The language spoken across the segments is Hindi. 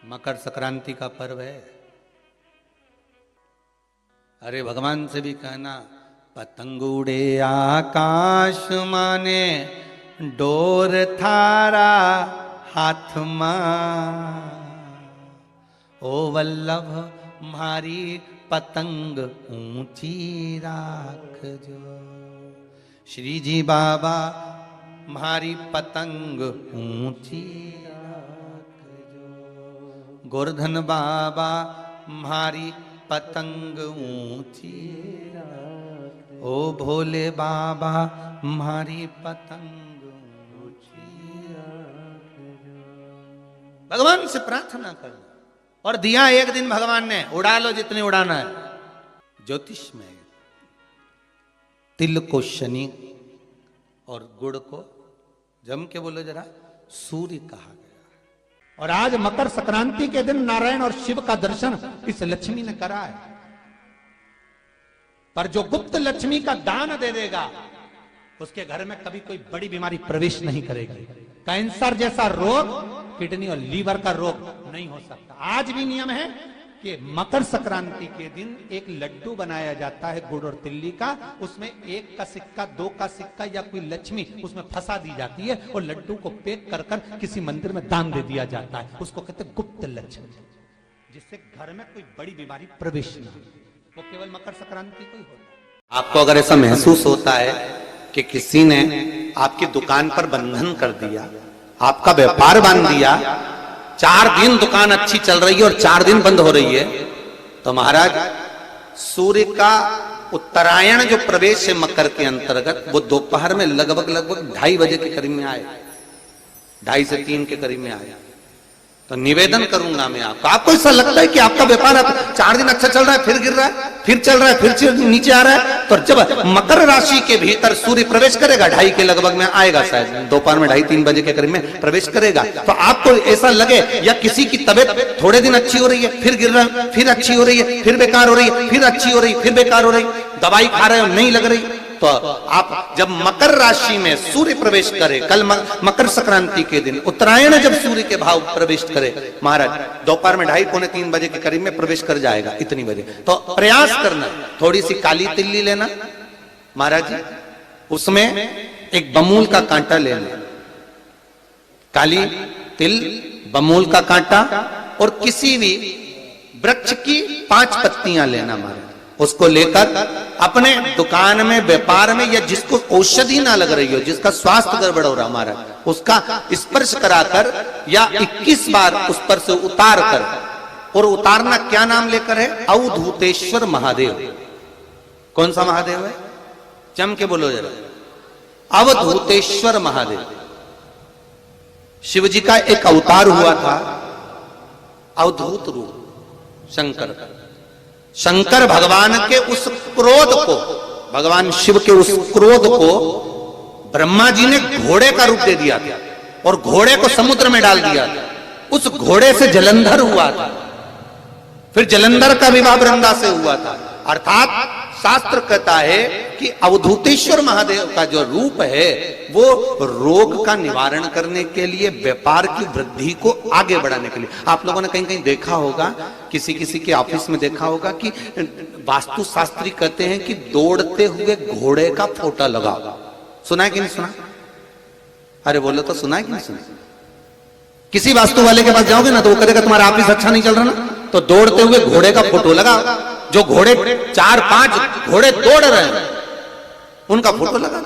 मकर संक्रांति का पर्व है। अरे भगवान से भी कहना, पतंग उड़े आकाश माने डोर थारा हाथ मां, ओ वल्लभ मारी पतंग ऊंची राख जो। श्री जी बाबा मारी पतंग ऊंची राख जो, गोवर्धन बाबा मारी पतंग ऊंची राख, ओ भोले बाबा मारी पतंग ऊंची राख जो। भगवान से प्रार्थना करना। और दिया एक दिन भगवान ने, उड़ा लो जितनी उड़ाना है। ज्योतिष में तिल को शनि और गुड़ को, जम के बोलो जरा, सूर्य कहा गया। और आज मकर संक्रांति के दिन नारायण और शिव का दर्शन इस लक्ष्मी ने करा है। पर जो गुप्त लक्ष्मी का दान दे देगा उसके घर में कभी कोई बड़ी बीमारी प्रवेश नहीं करेगी। कैंसर जैसा रोग, किडनी और लीवर का रोग नहीं हो सकता। आज भी नियम है कि मकर संक्रांति के दिन एक लड्डू बनाया जाता है गुड़ और तिल्ली का, उसमें 1 का सिक्का, 2 का सिक्का या कोई लक्ष्मी उसमें फंसा दी जाती है और लड्डू को पैक कर कर किसी मंदिर में दान दे दिया जाता है। उसको कहते हैं गुप्त लक्ष्मी, जिससे घर में कोई बड़ी बीमारी प्रवेश न हो। वो केवल मकर संक्रांति को ही होता है। आपको अगर ऐसा महसूस होता है कि किसी ने आपकी दुकान पर बंधन कर दिया, आपका व्यापार बांध दिया, 4 दिन दुकान अच्छी चल रही है और 4 दिन बंद हो रही है, तो महाराज सूर्य का उत्तरायण जो प्रवेश है मकर के अंतर्गत, वो दोपहर में लगभग 2:30 बजे के करीब में आए, 2:30 से 3 के करीब में आए। तो निवेदन करूंगा मैं आपको ऐसा लगता है कि आपका व्यापार 4 दिन अच्छा चल रहा है, फिर गिर रहा है, फिर चल रहा है, फिर नीचे आ रहा है, तो जब मकर राशि के भीतर सूर्य प्रवेश करेगा, 2:30 के लगभग में आएगा, शायद दोपहर में 2:30-3 बजे के करीब में प्रवेश करेगा, तो आपको ऐसा लगे या किसी की तबियत थोड़े दिन अच्छी हो रही है, फिर गिर रहा है, फिर अच्छी हो रही है, फिर बेकार हो रही है, फिर अच्छी हो रही है, फिर बेकार हो रही, दवाई खा रहे हो नहीं लग रही, तो आप जब मकर राशि में सूर्य प्रवेश करे, कल मकर संक्रांति के दिन उत्तरायण जब सूर्य के भाव प्रवेश करे महाराज, दोपहर में 2:30-3 बजे के करीब में प्रवेश कर जाएगा, इतनी बजे, तो प्रयास करना, थोड़ी सी काली तिल्ली लेना महाराज जी, उसमें एक बमूल का कांटा लेना, काली तिल, बमूल का कांटा और किसी भी वृक्ष की 5 पत्तियां लेना महाराज, उसको लेकर अपने दुकान में, व्यापार में, या जिसको औषधि ना लग रही हो, जिसका स्वास्थ्य गड़बड़ हो रहा हमारा, उसका स्पर्श कराकर या 21 बार उस पर से उतार कर, और उतारना क्या नाम लेकर है? अवधूतेश्वर महादेव। कौन सा महादेव है? जम के बोलो जरा, अवधूतेश्वर महादेव। शिव जी का एक अवतार हुआ था, अवधूत रूप, शंकर। शंकर भगवान के उस क्रोध को, भगवान शिव के उस क्रोध को ब्रह्मा जी ने घोड़े का रूप दे दिया था और घोड़े को समुद्र में डाल दिया था। उस घोड़े से जलंधर हुआ था, फिर जलंधर का विवाह वृंदा से हुआ था। अर्थात शास्त्र कहता है कि अवधूतेश्वर महादेव का जो रूप है वो रोग का निवारण करने के लिए, व्यापार की वृद्धि को आगे बढ़ाने के लिए। आप लोगों ने कहीं कहीं देखा होगा, किसी किसी के ऑफिस में देखा होगा कि वास्तु शास्त्री कहते हैं कि दौड़ते हुए घोड़े का फोटो लगाओ। सुना है कि नहीं सुना? अरे बोलो तो, सुना है कि नहीं सुना? किसी वास्तु वाले के पास जाओगे ना तो वो कहेगा तुम्हारा ऑफिस अच्छा नहीं चल रहा ना, तो दौड़ते हुए घोड़े का फोटो लगाओ। जो घोड़े 4-5 घोड़े दौड़ रहे हैं उनका फोटो लगा।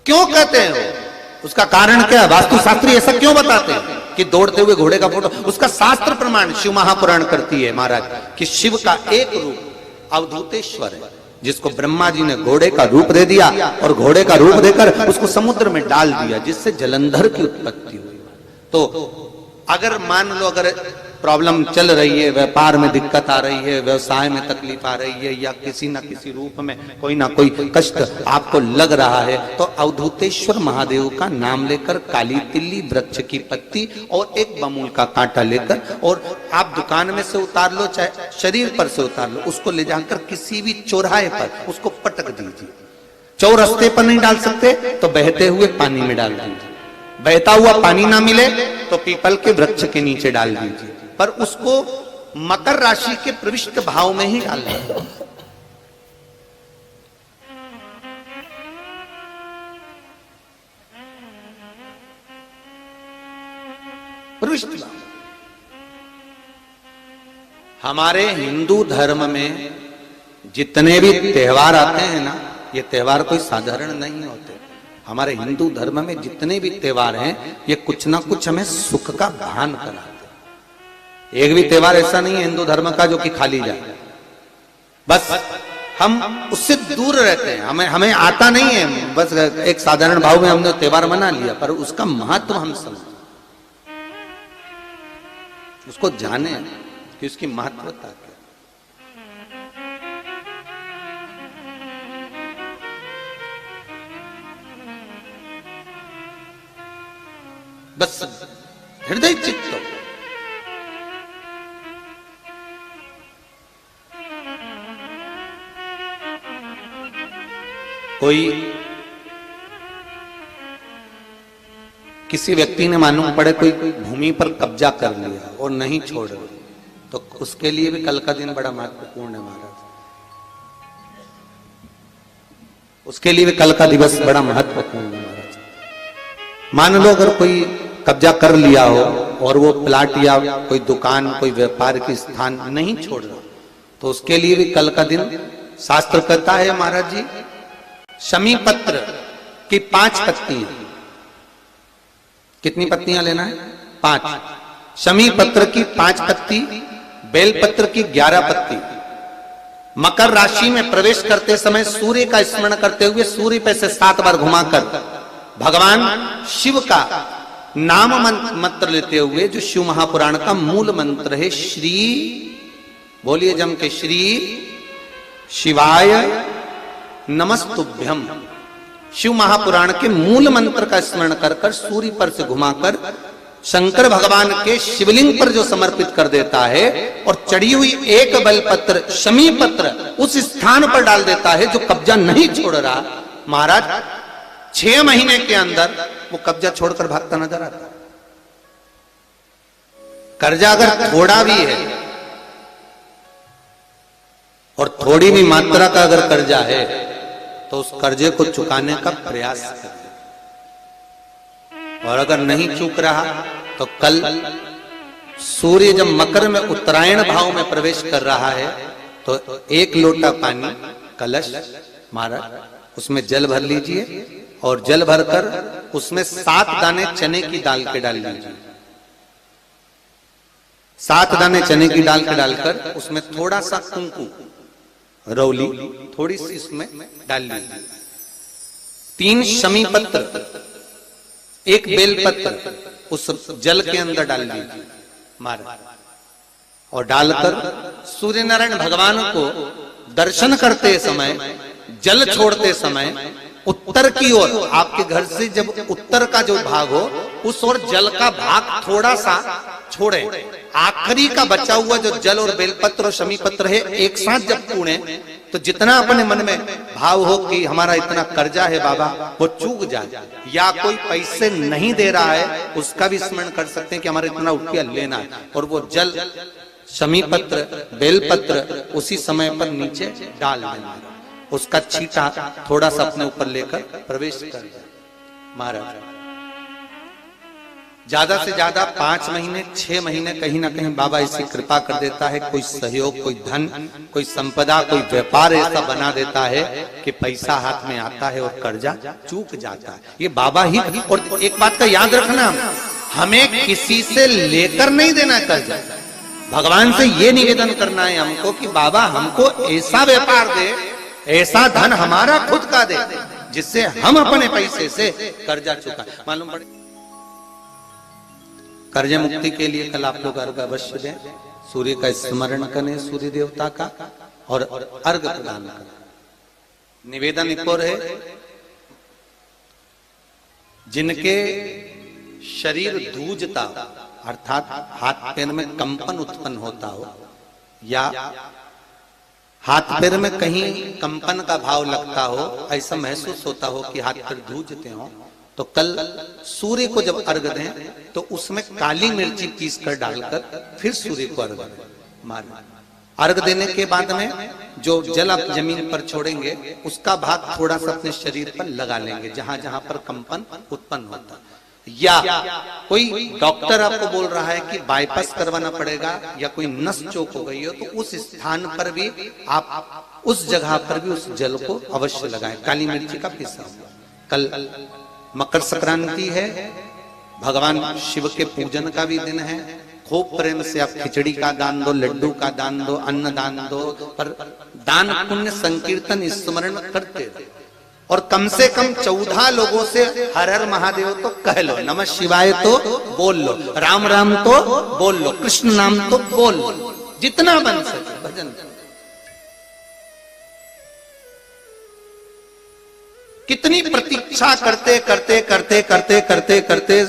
क्यों कहते हैं वो? उसका कारण क्या? वास्तु शास्त्री ऐसा क्यों बताते हैं कि दौड़ते हुए घोड़े का फोटो? उसका शास्त्र प्रमाण शिव महापुराण करती है महाराज कि शिव का एक रूप अवधूतेश्वर है, जिसको ब्रह्मा जी ने घोड़े का रूप दे दिया और घोड़े का रूप देकर उसको समुद्र में डाल दिया, जिससे जलंधर की उत्पत्ति हुई। तो अगर मान लो, अगर प्रॉब्लम चल रही है, व्यापार में दिक्कत आ रही है, व्यवसाय में तकलीफ आ रही है, या किसी ना किसी रूप में कोई ना कोई कष्ट आपको लग रहा है, तो अवधूतेश्वर महादेव का नाम लेकर काली तिल्ली, वृक्ष की पत्ती और एक बमूल का कांटा लेकर, और आप दुकान में से उतार लो, चाहे शरीर पर से उतार लो, उसको ले जाकर किसी भी चौराहे पर उसको पटक दीजिए। चौरस्ते पर नहीं डाल सकते तो बहते हुए पानी में डाल दीजिए। बहता हुआ पानी ना मिले तो पीपल के वृक्ष के नीचे डाल दीजिए, पर उसको मकर राशि के प्रविष्ट भाव में ही डालना। प्रविष्ट भाव। हमारे हिंदू धर्म में जितने भी त्योहार आते हैं ना, ये त्योहार कोई साधारण नहीं होते। हमारे हिंदू धर्म में जितने भी त्योहार हैं, ये कुछ ना कुछ हमें सुख का भान कराते। एक भी त्योहार ऐसा नहीं है हिंदू धर्म का जो कि खाली जाए, बस हम उससे दूर रहते हैं, हमें आता नहीं है। बस एक साधारण भाव में हमने त्योहार मना लिया, पर उसका महत्व हम समझे, उसको जाने कि उसकी महत्वता क्या। बस हृदय चित्त। कोई किसी व्यक्ति ने मालूम पड़े कोई भूमि पर कब्जा कर लिया और नहीं छोड़ रहे, तो उसके लिए भी कल का दिन बड़ा महत्वपूर्ण है महाराज। उसके लिए भी कल का दिवस बड़ा महत्वपूर्ण है महाराज। मान लो अगर कोई कब्जा कर लिया हो और वो प्लाट या कोई दुकान, कोई व्यापार की स्थान नहीं छोड़ रहा, तो उसके लिए भी कल का दिन शास्त्र कहता है महाराज जी, शमी पत्र की 5 पत्तियां। कितनी पत्तियां लेना है? 5। शमी पत्र की 5 पत्ती, बेल पत्र की 11 पत्ती। मकर राशि में प्रवेश करते समय सूर्य का स्मरण करते हुए सूर्य पे से 7 बार घुमाकर भगवान शिव का नाम मंत्र लेते हुए, जो शिव महापुराण का मूल मंत्र है, श्री, बोलिए जम के, श्री शिवाय नमस्तुभ्यम। शिव महापुराण के मूल मंत्र का स्मरण कर कर सूर्य पर से घुमाकर शंकर भगवान के शिवलिंग पर जो समर्पित कर देता है और चढ़ी हुई एक बेलपत्र, शमी पत्र उस स्थान पर डाल देता है जो कब्जा नहीं छोड़ रहा, महाराज 6 महीने के अंदर वो कब्जा छोड़कर भागता नजर आता। कर्जा अगर थोड़ा भी है और थोड़ी भी मात्रा का अगर कर्जा है, तो उस कर्जे को चुकाने का प्रयास करें। और अगर नहीं चूक रहा तो कल सूर्य जब मकर में उत्तरायण भाव में प्रवेश कर रहा है, तो 1 लोटा पानी कलश महाराज उसमें जल भर लीजिए और जल भरकर उसमें 7 दाने चने की दाल के डाल लीजिए। 7 दाने चने की दाल के डालकर उसमें थोड़ा सा कुंकू, रौली थोड़ी सी इसमें डाल लीजिए। 3 शमी पत्र, 1 बेल पत्र उस जल के अंदर डाल लीजिए महाराज, और डालकर सूर्य नारायण भगवान को दर्शन करते समय, जल छोड़ते समय उत्तर की ओर, आपके घर से जब उत्तर का जो भाग हो उस ओर जल का भाग थोड़ा सा छोड़े। आखिरी का बचा हुआ जो जल और बेलपत्र और शमी पत्र है एक साथ जब पूणे, तो जितना अपने मन में भाव हो कि हमारा इतना कर्जा है बाबा, वो चूक जाए, या कोई पैसे नहीं दे रहा है उसका भी स्मरण कर सकते हैं कि हमारा इतना रुपया लेना है, और वो जल, शमी पत्र, बेलपत्र उसी समय पर नीचे डाल देना, उसका छींटा थोड़ा सा अपने ऊपर लेकर प्रवेश कर जाए महाराज। ज्यादा से ज्यादा 5 महीने 6 महीने कहीं ना कहीं बाबा ऐसी कृपा कर देता है, कोई सहयोग, कोई धन, कोई संपदा, कोई व्यापार ऐसा बना देता है कि पैसा हाथ में आता है और कर्जा चूक जाता है। ये बाबा ही। और एक बात का याद रखना, हमें किसी से लेकर नहीं देना कर्जा, भगवान से ये निवेदन करना है हमको कि बाबा हमको ऐसा व्यापार दे, ऐसा धन हमारा खुद का दे, जिससे हम अपने पैसे से कर्जा चुका। मालूम पड़े कर्ज मुक्ति के लिए कल आप लोग अर्घ अवश्य दें, सूर्य का स्मरण करें, सूर्य देवता का, और अर्घ प्रदान करें। निवेदन एक और है, जिनके शरीर धूजता अर्थात हाथ पैर में कंपन उत्पन्न होता हो, या हाथ पैर में कहीं कंपन का भाव लगता हो, ऐसा महसूस होता हो कि हाथ पैर धूजते हो, तो कल सूर्य को जब अर्घ दें तो उसमें काली मिर्ची पीस कर डालकर फिर सूर्य को अर्घ मार। अर्घ देने के बाद में जो जल आप जमीन पर छोड़ेंगे उसका भाग थोड़ा सा अपने शरीर पर लगा लेंगे जहां जहां पर कंपन उत्पन्न होता है। या कोई डॉक्टर आपको बोल रहा है कि बाईपास करवाना पड़ेगा या कोई नस चौक हो गई हो तो उस स्थान पर भी आप उस जगह पर भी उस जल को अवश्य लगाएं, काली मिर्ची का पिसा हुआ। कल मकर संक्रांति है, भगवान शिव के पूजन का भी दिन है। खूब प्रेम से आप खिचड़ी का दान दो, लड्डू का दान दो, अन्न दान दो, पर दान पुण्य संकीर्तन स्मरण करते रहो। और कम से कम 14 लोगों से हर हर महादेव तो कह लो, नमः शिवाय तो बोल लो, राम राम तो बोल लो, कृष्ण नाम तो बोल लो, जितना बन सके भजन। कितनी प्रतीक्षा करते करते करते करते करते करते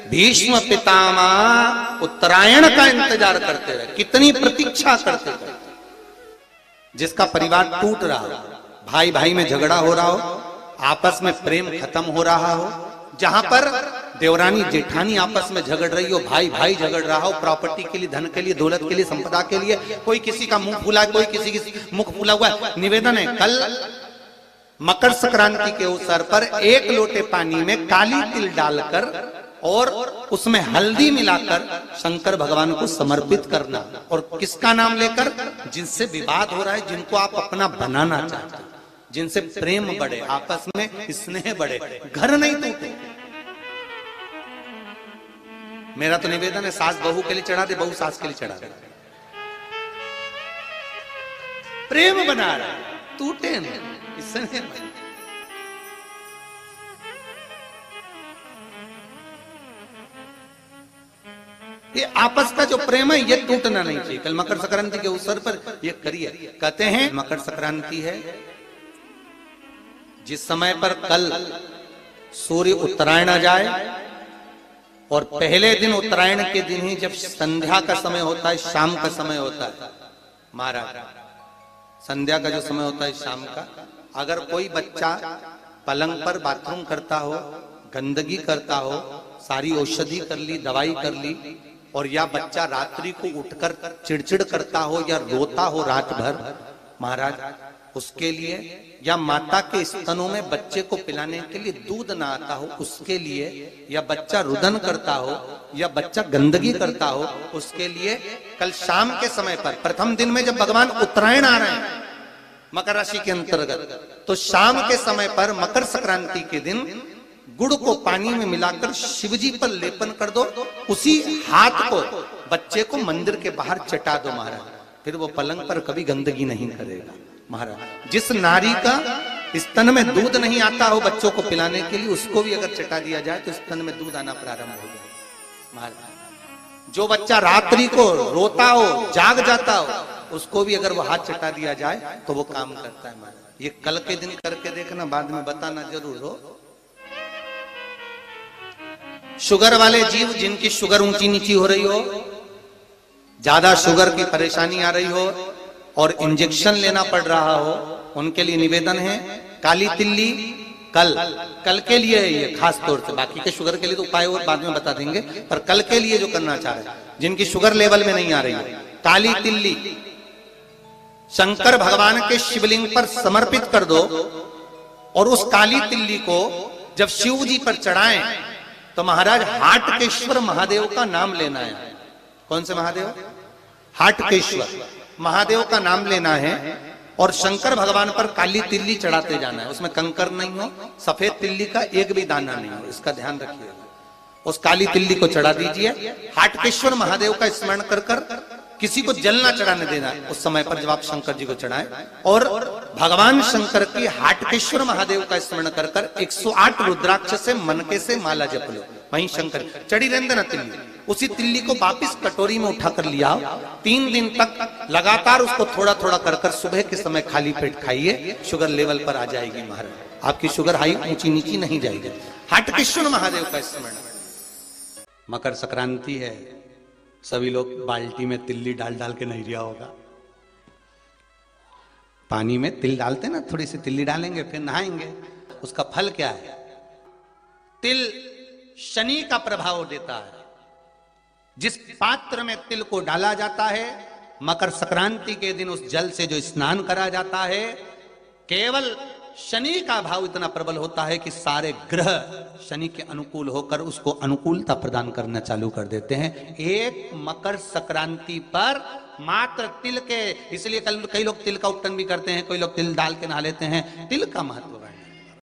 भीष्म पितामह उत्तरायण का इंतजार करते रहे, कितनी प्रतीक्षा करते करते। जिसका परिवार टूट रहा हो, भाई भाई में झगड़ा हो रहा हो, आपस में प्रेम खत्म हो रहा हो, जहां पर देवरानी जेठानी आपस में झगड़ रही हो, भाई भाई झगड़ रहा हो, प्रॉपर्टी के लिए, धन के लिए, दौलत के लिए, संपदा के लिए, कोई किसी का मुंह फूला, कोई किसी की मुख फूला हुआ है। निवेदन है कल मकर संक्रांति के अवसर पर 1 लोटे पानी में काली तिल डालकर और उसमें हल्दी मिलाकर शंकर भगवान को समर्पित करना। और किसका नाम लेकर? जिनसे विवाद हो रहा है, जिनको आप अपना बनाना चाहते हैं, जिनसे प्रेम बढ़े, आपस में स्नेह बढ़े, घर नहीं टूटे। मेरा तो निवेदन है, सास बहू के लिए चढ़ा दे, बहू सास के लिए चढ़ा दे, प्रेम बना रहा, टूटे नहीं, स्नेह बढ़े। ये आपस का जो प्रेम है ये टूटना नहीं चाहिए। कल मकर संक्रांति के अवसर पर ये करिए। कहते हैं मकर संक्रांति है जिस समय पर कल सूर्य उत्तरायण आ जाए और पहले दिन उत्तरायण के दिन ही जब संध्या का समय होता है, शाम का समय होता है, महाराज संध्या का जो समय होता है शाम का, अगर कोई बच्चा पलंग पर बाथरूम करता हो, गंदगी करता हो, सारी औषधि कर ली, दवाई कर ली, और या बच्चा रात्रि को उठकर चिड़चिड़ करता हो या रोता हो रात भर, महाराज उसके लिए, या माता के स्तनों में बच्चे को पिलाने के लिए दूध ना आता हो उसके लिए, या बच्चा रुदन करता हो या बच्चा गंदगी करता हो उसके लिए, कल शाम के समय पर प्रथम दिन में जब भगवान उत्तरायण आ रहे हैं मकर राशि के अंतर्गत, तो शाम के समय पर मकर संक्रांति के दिन गुड़ को पानी में मिलाकर शिवजी पर लेपन कर दो, उसी हाथ को बच्चे को मंदिर के बाहर चटा दो महाराज, फिर वो पलंग पर कभी गंदगी नहीं करेगा महाराज। जिस नारी का स्तन में दूध नहीं आता हो बच्चों को पिलाने के लिए, उसको भी अगर चटा दिया जाए तो स्तन में दूध आना प्रारंभ हो जाए महाराज। जो बच्चा रात्रि को रोता हो, जाग जाता हो, उसको भी अगर वो हाथ चटा दिया जाए तो वो काम करता है महाराज। ये कल के दिन करके देखना, बाद में बताना जरूर हो। शुगर वाले जीव जिनकी शुगर ऊंची नीची हो रही हो, ज्यादा शुगर की परेशानी आ रही हो और इंजेक्शन लेना पड़ रहा हो, उनके लिए निवेदन है काली तिल्ली कल के लिए है ये खास तौर से, बाकी के शुगर के लिए तो उपाय और बाद में बता देंगे, पर कल के लिए जो करना चाह रहे हैं, जिनकी शुगर लेवल में नहीं आ रही है, काली तिल्ली शंकर भगवान के शिवलिंग पर समर्पित कर दो और उस काली तिल्ली को जब शिव जी पर चढ़ाएं तो महाराज हाटकेश्वर महादेव का नाम लेना है। कौन से महादेव? हाटकेश्वर महादेव का नाम लेना है और शंकर भगवान पर काली तिल्ली चढ़ाते जाना है। उसमें कंकर नहीं हो, सफेद तिल्ली का एक भी दाना नहीं हो, इसका ध्यान रखिएगा। उस काली तिल्ली को चढ़ा दीजिए। हाटकेश्वर महादेव का स्मरण कर कर किसी को जल ना चढ़ाने देना उस समय पर जब आप शंकर जी को चढ़ाएं, और भगवान शंकर की हाटकेश्वर महादेव का स्मरण कर कर 108 रुद्राक्ष से मनके से माला जप लो। वहीं शंकर चढ़ी रहने ना तिल्ली, उसी तिल्ली को वापिस कटोरी में उठा कर लिया। 3 दिन तक लगातार उसको थोड़ा थोड़ा कर कर सुबह के समय खाली पेट खाइए, शुगर लेवल पर आ जाएगी महाराज। आपकी शुगर हाई ऊंची नीची नहीं जाएगी। हाटकेश्वर महादेव का स्मरण। मकर संक्रांति है, सभी लोग बाल्टी में तिल्ली डाल डाल के नहीं रिया होगा। पानी में तिल डालते ना, थोड़ी सी तिल्ली डालेंगे फिर नहाएंगे। उसका फल क्या है? तिल शनि का प्रभाव देता है। जिस पात्र में तिल को डाला जाता है, मकर संक्रांति के दिन उस जल से जो स्नान करा जाता है, केवल शनि का भाव इतना प्रबल होता है कि सारे ग्रह शनि के अनुकूल होकर उसको अनुकूलता प्रदान करना चालू कर देते हैं। एक मकर संक्रांति पर मात्र तिल के, इसलिए कई लोग तिल का उपटन भी करते हैं, कोई लोग तिल डाल के नहा लेते हैं। तिल का महत्व